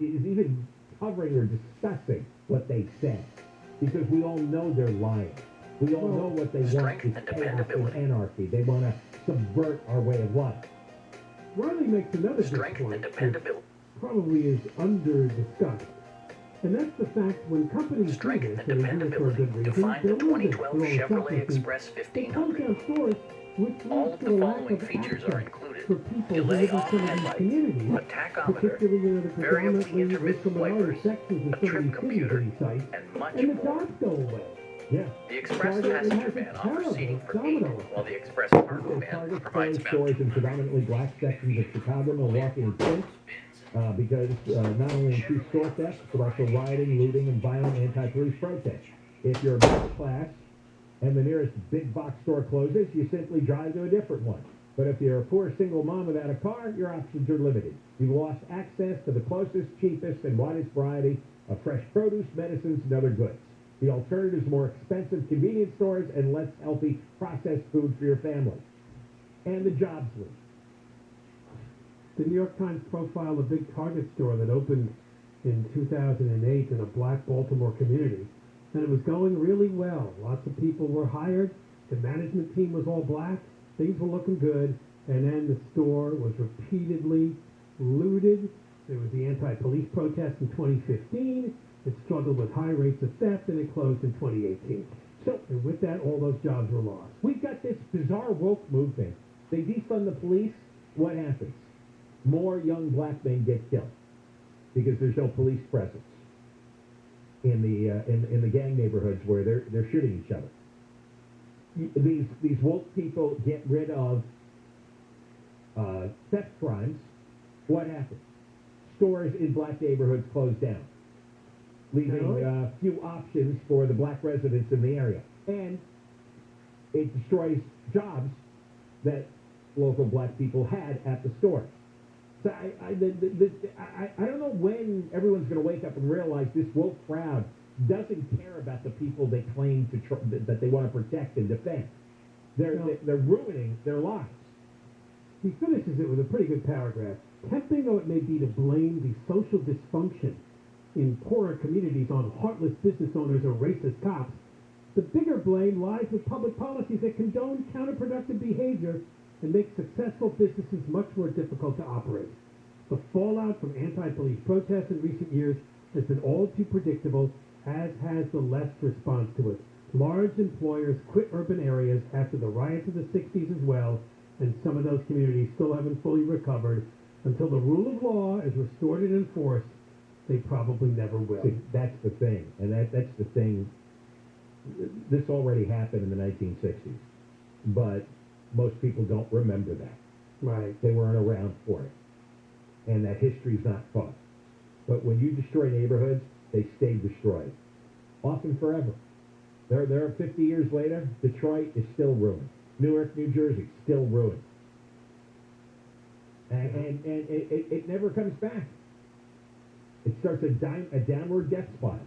even covering or discussing what they said, because we all know they're lying. We all know what they want is chaos and anarchy. They want to subvert our way of life. Riley makes another good point, which probably is under-discussed. And that's the fact when companies do this, and they do it for a good reason, they'll lose it. Chevrolet Express They close down stores, which leads to a lack of access for people who live in some of these communities, particularly in the predominantly racial minority sections of some of these cities and these sites, and the jobs go away. Yeah. The Express passenger van offers seating for 8, while the Express cargo van Target provides closed stores in predominantly black sections of Chicago, Milwaukee, and Flint, because not only increased store theft, but also rioting, looting, and violent anti-police protests. If you're middle class and the nearest big box store closes, you simply drive to a different one. But if you're a poor single mom without a car, your options are limited. You've lost access to the closest, cheapest, and widest variety of fresh produce, medicines, and other goods. The alternative is more expensive convenience stores and less healthy processed food for your family. And the jobs leave. The New York Times profiled a big Target store that opened in 2008 in a black Baltimore community, and it was going really well. Lots of people were hired. The management team was all black. Things were looking good, and then the store was repeatedly looted. There was the anti-police protest in 2015. It struggled with high rates of theft, and it closed in 2018. And with that, all those jobs were lost. We've got this bizarre woke movement. They defund the police. What happens? More young black men get killed because there's no police presence in the gang neighborhoods where they're shooting each other. These woke people get rid of theft crimes. What happens? Stores in black neighborhoods close down, leaving few options for the black residents in the area. And it destroys jobs that local black people had at the store. So I don't know when everyone's going to wake up and realize this woke crowd doesn't care about the people they claim that they want to protect and defend. They're ruining their lives. He finishes it with a pretty good paragraph. Tempting though it may be to blame the social dysfunction in poorer communities on heartless business owners or racist cops, the bigger blame lies with public policies that condone counterproductive behavior and make successful businesses much more difficult to operate. The fallout from anti-police protests in recent years has been all too predictable, as has the left's response to it. Large employers quit urban areas after the riots of the 60s as well, and some of those communities still haven't fully recovered. Until the rule of law is restored and enforced, they probably never will. See, that's the thing, and that's the thing. This already happened in the 1960s, but most people don't remember that. Right. They weren't around for it, and that history's not taught. But when you destroy neighborhoods, they stay destroyed, often forever. There are 50 years later, Detroit is still ruined. Newark, New Jersey, still ruined. And it never comes back. It starts a downward death spiral.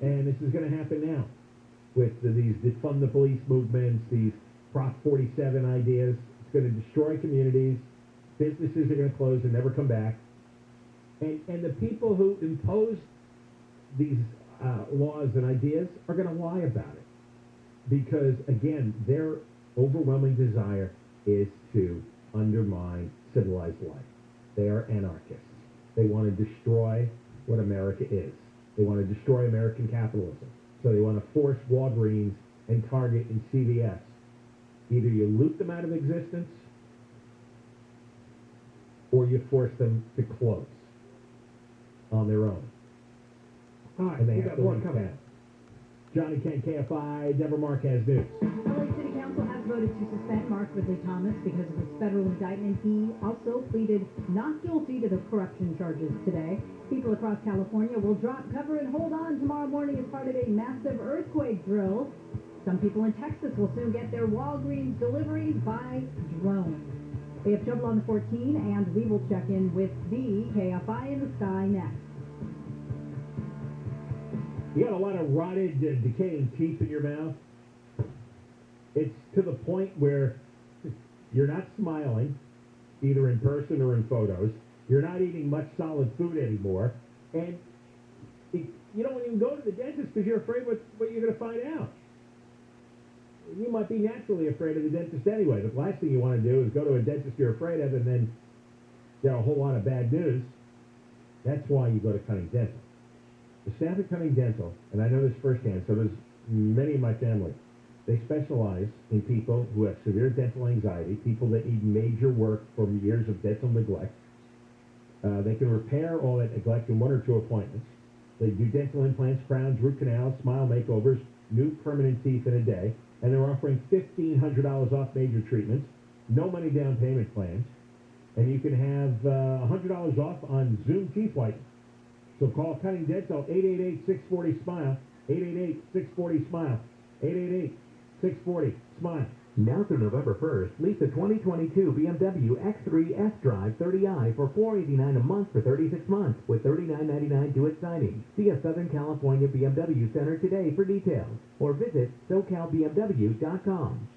And this is going to happen now with these defund the police movements, these Prop 47 ideas. It's going to destroy communities. Businesses are going to close and never come back. And the people who impose these laws and ideas are going to lie about it. Because, again, their overwhelming desire is to undermine civilized life. They are anarchists. They want to destroy what America is. They want to destroy American capitalism. So they want to force Walgreens and Target and CVS. Either you loot them out of existence or you force them to close on their own. All right, And they we have got to more leave coming. town. Johnny Kent, KFI, Deborah Marquez News. LA City Council has voted to suspend Mark Ridley Thomas because of his federal indictment. He also pleaded not guilty to the corruption charges today. People across California will drop cover and hold on tomorrow morning as part of a massive earthquake drill. Some people in Texas will soon get their Walgreens deliveries by drone. We have trouble on the 14, and we will check in with the KFI in the sky next. You got a lot of rotted, decaying teeth in your mouth. It's to the point where you're not smiling, either in person or in photos. You're not eating much solid food anymore. And you don't even go to the dentist because you're afraid what you're going to find out. You might be naturally afraid of the dentist anyway. The last thing you want to do is go to a dentist you're afraid of and then get a whole lot of bad news. That's why you go to Cunning Dental. The staff at Cunning Dental, and I know this firsthand, so does many in my family, they specialize in people who have severe dental anxiety, people that need major work from years of dental neglect. They can repair all that neglect in 1 or 2 appointments. They do dental implants, crowns, root canals, smile makeovers, new permanent teeth in a day, and they're offering $1,500 off major treatments, no money down payment plans, and you can have $100 off on Zoom teeth whitening. So call Cunning Dental, 888-640-SMILE, 888-640-SMILE, 888-640-SMILE. Now through November 1st, lease a 2022 BMW X3 S-Drive 30i for $489 a month for 36 months with $39.99 due at signing. See a Southern California BMW Center today for details or visit SoCalBMW.com.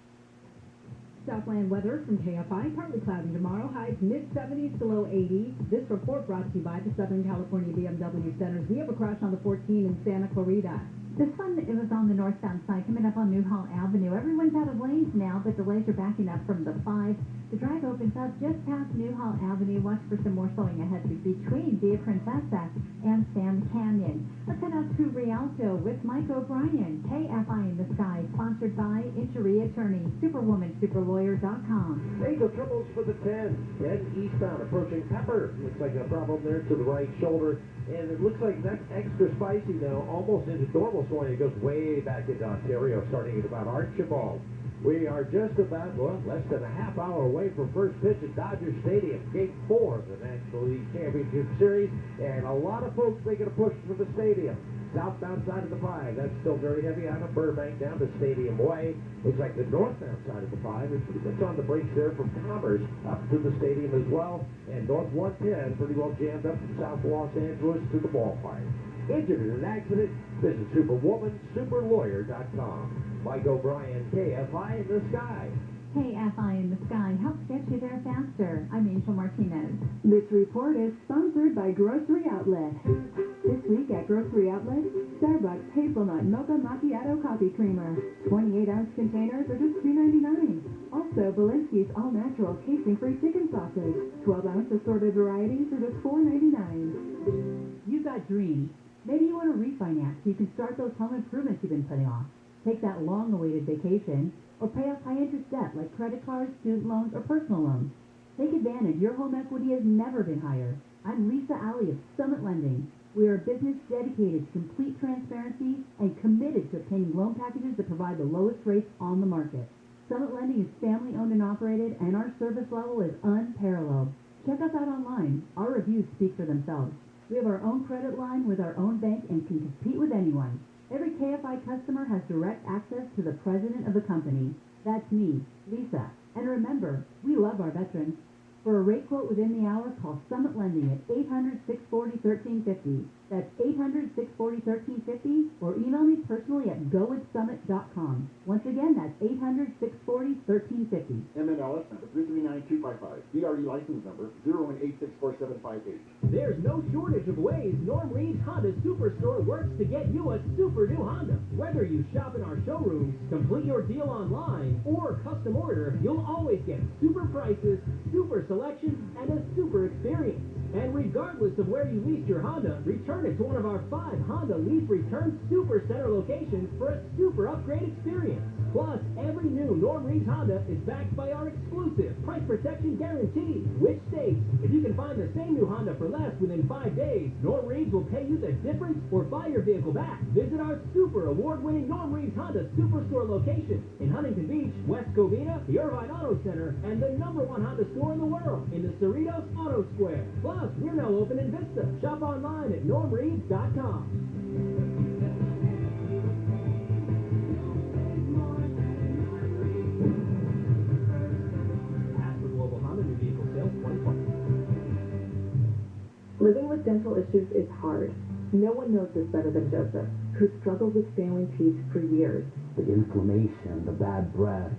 Southland weather from KFI. Partly cloudy tomorrow. Highs mid-70s to low 80s. This report brought to you by the Southern California BMW Centers. We have a crash on the 14 in Santa Clarita. This one, it was on the northbound side, coming up on Newhall Avenue. Everyone's out of lanes now, but delays are backing up from the 5. The drive opens up just past Newhall Avenue. Watch for some more slowing ahead between Via Princesa and Sand Canyon. Let's head out to Rialto with Mike O'Brien. KFI in the Sky, sponsored by Injury Attorney, SuperwomanSuperLawyer.com. Hey, the triples for the 10. 10 eastbound, approaching Pepper. Looks like a problem there to the right shoulder. And it looks like that's extra spicy now, almost into normal slowing. It goes way back into Ontario, starting at about Archibald. We are just about, less than a half hour away from first pitch at Dodger Stadium, Game 4 of the National League Championship Series, and a lot of folks making a push for the stadium. Southbound side of the 5, that's still very heavy out of Burbank down to Stadium Way. Looks like the northbound side of the 5 is pretty much on the brakes there from Commerce up to the stadium as well. And North 110 pretty well jammed up from South Los Angeles to the ballpark. Injured in an accident, visit SuperwomanSuperLawyer.com. Mike O'Brien, KFI in the Sky. KFI in the Sky helps get you there faster. I'm Angel Martinez. This report is sponsored by Grocery Outlet. This week at Grocery Outlet, Starbucks Hazelnut Mocha Macchiato Coffee Creamer. 28-ounce containers are just $2.99. Also, Belinsky's all-natural casing-free chicken sausage. 12-ounce assorted varieties are just $4.99. You've got dreams. Maybe you want to refinance so you can start those home improvements you've been putting off. Take that long-awaited vacation, or pay off high-interest debt like credit cards, student loans, or personal loans. Take advantage. Your home equity has never been higher. I'm Lisa Alley of Summit Lending. We are a business dedicated to complete transparency and committed to obtaining loan packages that provide the lowest rates on the market. Summit Lending is family-owned and operated, and our service level is unparalleled. Check us out online. Our reviews speak for themselves. We have our own credit line with our own bank and can compete with anyone. Every KFI customer has direct access to the president of the company. That's me, Lisa. And remember, we love our veterans. For a rate quote within the hour, call Summit Lending at 800-640-1350. That's 800-640-1350, or email me personally at gowithsummit.com. Once again, that's 800-640-1350. MNLS number 339255. DRE license number 0186478. There's no shortage of ways Norm Reed's Honda Superstore works to get you a super new Honda. Whether you shop in our showrooms, complete your deal online, or custom order, you'll always get super prices, super selection, and a super experience. And regardless of where you leased your Honda, return it to one of our 5 Honda Lease Return Super Center locations for a super upgrade experience. Plus, every new Norm Reed's Honda is backed by our exclusive Price Protection Guarantee, which states if you can find the same new Honda for less within 5 days, Norm Reed's will pay you the difference or buy your vehicle back. Visit our super award-winning Norm Reed's Honda Superstore location in Huntington Beach, West Covina, the Irvine Auto Center, and the #1 Honda store in the world in the Cerritos Auto Square. Plus, we're now open in Vista. Shop online at normreeds.com. Global Honda New Vehicle Sales 2020. Living with dental issues is hard. No one knows this better than Joseph, who struggled with failing teeth for years. The inflammation, the bad breath,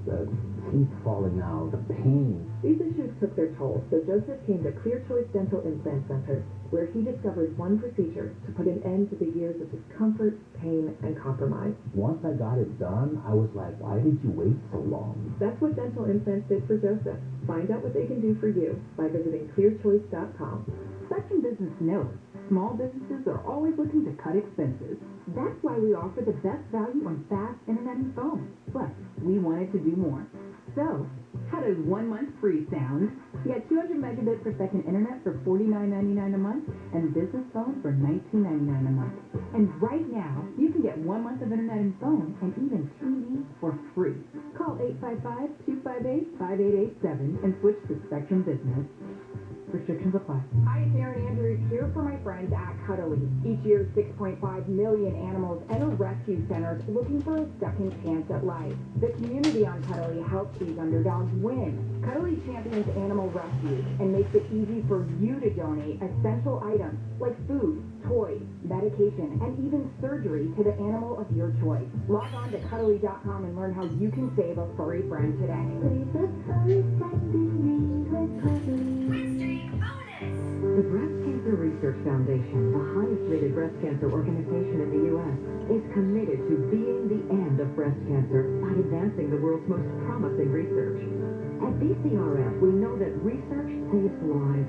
the teeth falling out, the pain. These issues took their toll, so Joseph came to Clear Choice Dental Implant Center. where he discovered one procedure to put an end to the years of discomfort, pain, and compromise. Once I got it done, I was like, why did you wait so long? That's what dental implants did for Joseph. Find out what they can do for you by visiting clearchoice.com. Spectrum Business knows small businesses are always looking to cut expenses. That's why we offer the best value on fast internet and phone. Plus, we wanted to do more. So, how does 1 month free sound? Get 200 megabit per second internet for $49.99 a month and business phone for $19.99 a month. And right now, you can get 1 month of internet and phone and even TV for free. Call 855-258-5887 and switch to Spectrum Business. Restrictions apply. Hi, it's Erin Andrews here for my friends at Cuddly. Each year, 6.5 million animals enter rescue centers looking for a second chance at life. The community on Cuddly helps these underdogs win. Cuddly champions animal rescue and makes it easy for you to donate essential items like food, toys, medication, and even surgery to the animal of your choice. Log on to Cuddly.com and learn how you can save a furry friend today. The Breast Cancer Research Foundation, the highest-rated breast cancer organization in the U.S., is committed to being the end of breast cancer by advancing the world's most promising research. At BCRF, we know that research saves lives.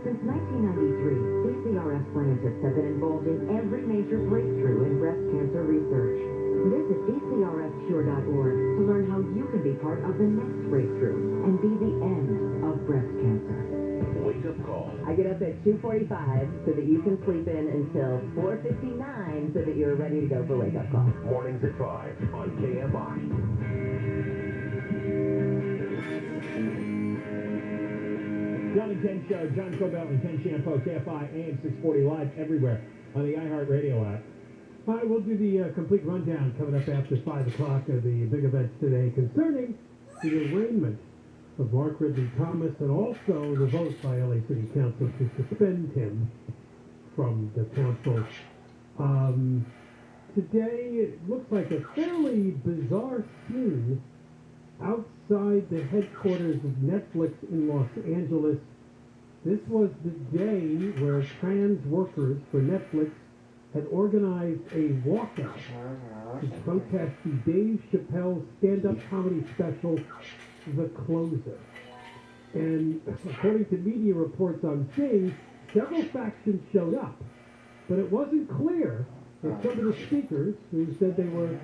Since 1993, BCRF scientists have been involved in every major breakthrough in breast cancer research. Visit bcrfcure.org to learn how you can be part of the next breakthrough and be the end of breast cancer. Wake up call. I get up at 2:45 so that you can sleep in until 4:59 so that you're ready to go for wake up call. Mornings at 5 on KFI. John and Ken Show, John Cobell and Ken Shampoo, KFI AM 640 live everywhere on the iHeartRadio app. All right, we'll do the complete rundown coming up after 5 o'clock of the big events today concerning the arraignment of Mark Ridley Thomas and also the vote by LA City Council to suspend him from the council. Today, it looks like a fairly bizarre scene outside the headquarters of Netflix in Los Angeles. This was the day where trans workers for Netflix had organized a walkout to protest the Dave Chappelle stand-up comedy special, The Closer. And according to media reports I'm seeing, several factions showed up, but it wasn't clear that some of the speakers who said they were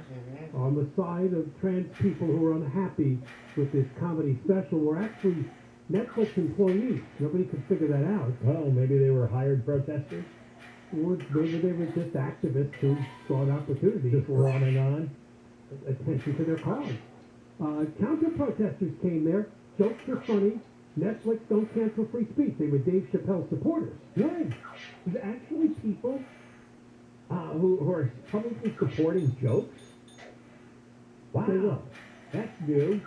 on the side of trans people who were unhappy with this comedy special were actually Netflix employees. Nobody could figure that out. Well, maybe they were hired protesters. Or maybe they were just activists who saw an opportunity Just for running on. attention to their cause. Counter-protesters came there. Jokes were funny. Netflix don't cancel free speech. They were Dave Chappelle supporters. Right. There's actually people who are publicly supporting jokes. Wow. They will. That's new.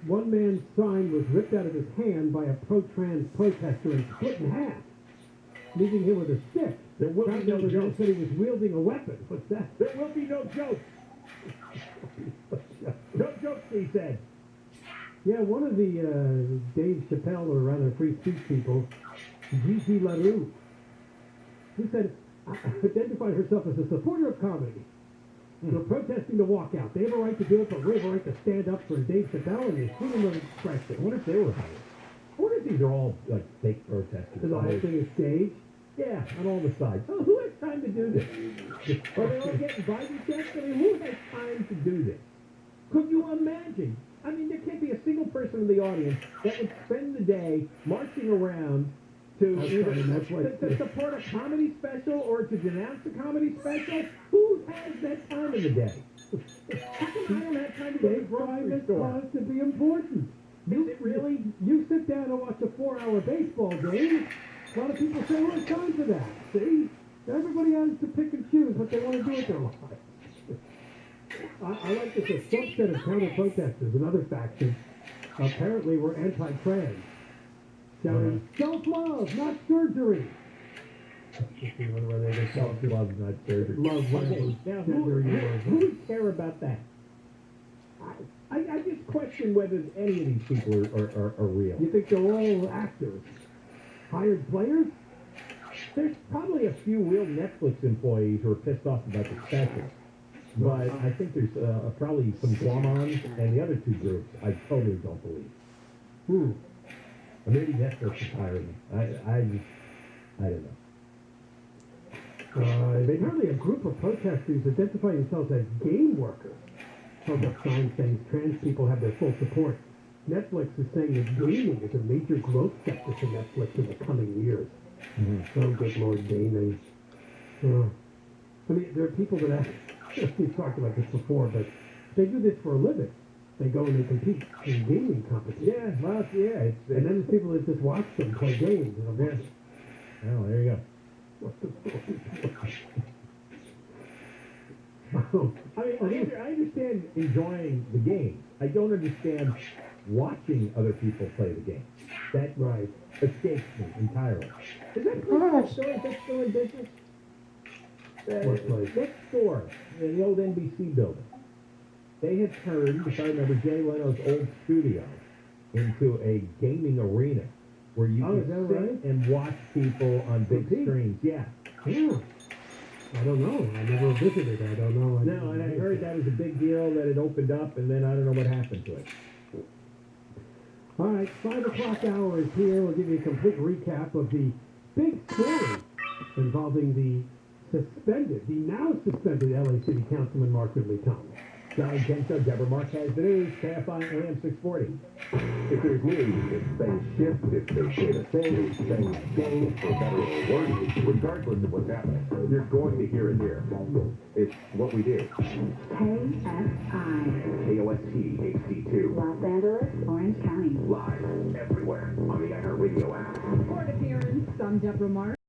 One man's sign was ripped out of his hand by a pro-trans protester and split in half, leaving him with a stick. There will be no jokes. Said he was wielding a weapon. What's that? There will be no jokes. No jokes, he said. Yeah, one of the Dave Chappelle, or rather free speech people, Gigi LaRue, who said, identified herself as a supporter of comedy. They're protesting the walkout. They have a right to do it, but we have a right to stand up for Dave Chappelle and his freedom of expression. I wonder if they were hired. I wonder if these are all like fake protesters. The whole thing is staged. Yeah, on all the sides. Oh, who has time to do this? Are they all getting Biden checks? I mean, who has time to do this? Could you imagine? I mean, there can't be a single person in the audience that would spend the day marching around to either to support a comedy special or to denounce a comedy special. Who has that time in the day? How come I don't have time to go to the grocery store? Cause to be important. Is it really? You sit down and watch a 4-hour baseball game. A lot of people say, well, it's time for that. See? Everybody has to pick and choose what they want to do with their lives. I like this. A subset of counter-protesters, another faction, apparently were anti-trans. Shouting, self-love, not surgery. Where they go self-love, not surgery. Love, okay, now who would care about that? I just question whether any of these people are real. You think they're all actors? Hired players? There's probably a few real Netflix employees who are pissed off about the special. But I think there's probably some Guamons and the other two groups I totally don't believe. Or maybe Netflix is hiring them. I don't know. Apparently a group of protesters identifying themselves as game workers held up signs saying trans people have their full support. Netflix is saying that gaming is a major growth sector for Netflix in the coming years. Oh, good Lord, gaming. I mean, there are people that we've talked about this before, but they do this for a living. They go and they compete in gaming competitions. Yeah, well, yeah. And then there's people that just watch them play games. Oh, there you go. I understand enjoying the game. I don't understand watching other people play the game. That escapes me entirely. Is that that's still in business? What place? Next door, in the old NBC building. They had turned, if I remember, Jay Leno's old studio into a gaming arena where you could sit and watch people on big screens. Yeah. I don't know. I never visited. I don't know. No, and I heard that was a big deal that it opened up, and then I don't know what happened to it. All right, 5 o'clock hour is here. We'll give you a complete recap of the big story involving the now suspended LA City Councilman Mark Ridley Thomas. John Kenzo, Deborah Mark has the news, Kfi Am 640. If there's news, it's same shift, if they say the same game, for better or worse, regardless of what's happening, you're going to hear it here. It's what we do. KFI. KOST HD2. Los Angeles, Orange County. Live everywhere on the iHeartRadio app. Court appearance. I'm Deborah Mark.